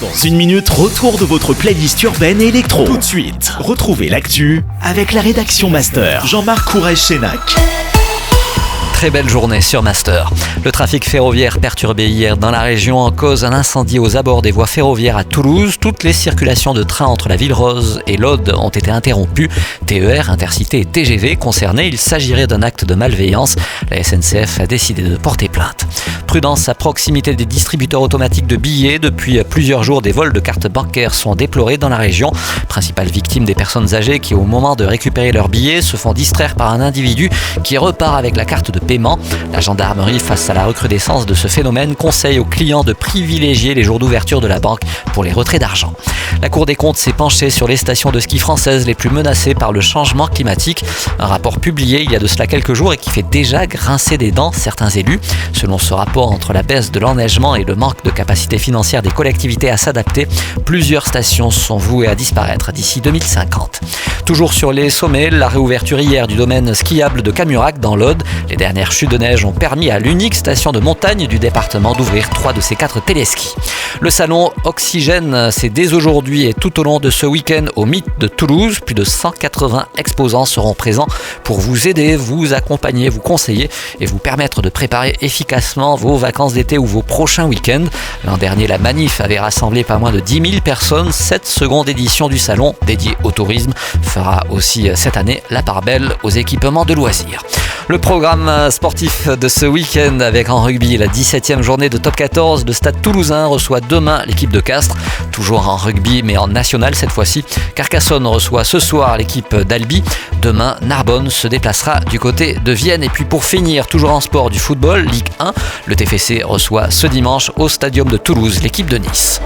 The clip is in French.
Dans une minute, retour de votre playlist urbaine et électro. Tout de suite, retrouvez l'actu avec la rédaction Master. Jean-Marc Courage-Sénac. Très belle journée sur Master. Le trafic ferroviaire perturbé hier dans la région en cause un incendie aux abords des voies ferroviaires à Toulouse. Toutes les circulations de trains entre la Ville Rose et l'Aude ont été interrompues. TER, Intercités et TGV concernés. Il s'agirait d'un acte de malveillance. La SNCF a décidé de porter plainte. Prudence à proximité des distributeurs automatiques de billets. Depuis plusieurs jours, des vols de cartes bancaires sont déplorés dans la région. Principale victime des personnes âgées qui, au moment de récupérer leurs billets, se font distraire par un individu qui repart avec la carte de paiement. La gendarmerie, face à la recrudescence de ce phénomène, conseille aux clients de privilégier les jours d'ouverture de la banque pour les retraits d'argent. La Cour des comptes s'est penchée sur les stations de ski françaises les plus menacées par le changement climatique. Un rapport publié il y a de cela quelques jours et qui fait déjà grincer des dents certains élus. Selon ce rapport, entre la baisse de l'enneigement et le manque de capacité financière des collectivités à s'adapter, plusieurs stations sont vouées à disparaître d'ici 2050. Toujours sur les sommets, la réouverture hier du domaine skiable de Camurac dans l'Aude. Les dernières chutes de neige ont permis à l'unique station de montagne du département d'ouvrir 3 de ses 4 téléskis. Le salon Oxygène, c'est dès aujourd'hui et tout au long de ce week-end au Mythe de Toulouse. Plus de 180 exposants seront présents pour vous aider, vous accompagner, vous conseiller et vous permettre de préparer efficacement vos vacances d'été ou vos prochains week-ends. L'an dernier, la manif avait rassemblé pas moins de 10 000 personnes. Cette seconde édition du salon dédiée au tourisme fera aussi cette année la part belle aux équipements de loisirs. Le programme sportif de ce week-end avec en rugby la 17e journée de Top 14. Le Stade Toulousain reçoit demain l'équipe de Castres. Toujours en rugby mais en national cette fois-ci. Carcassonne reçoit ce soir l'équipe d'Albi. Demain, Narbonne se déplacera du côté de Vienne. Et puis pour finir, toujours en sport du football, Ligue 1, le TFC reçoit ce dimanche au Stadium de Toulouse l'équipe de Nice.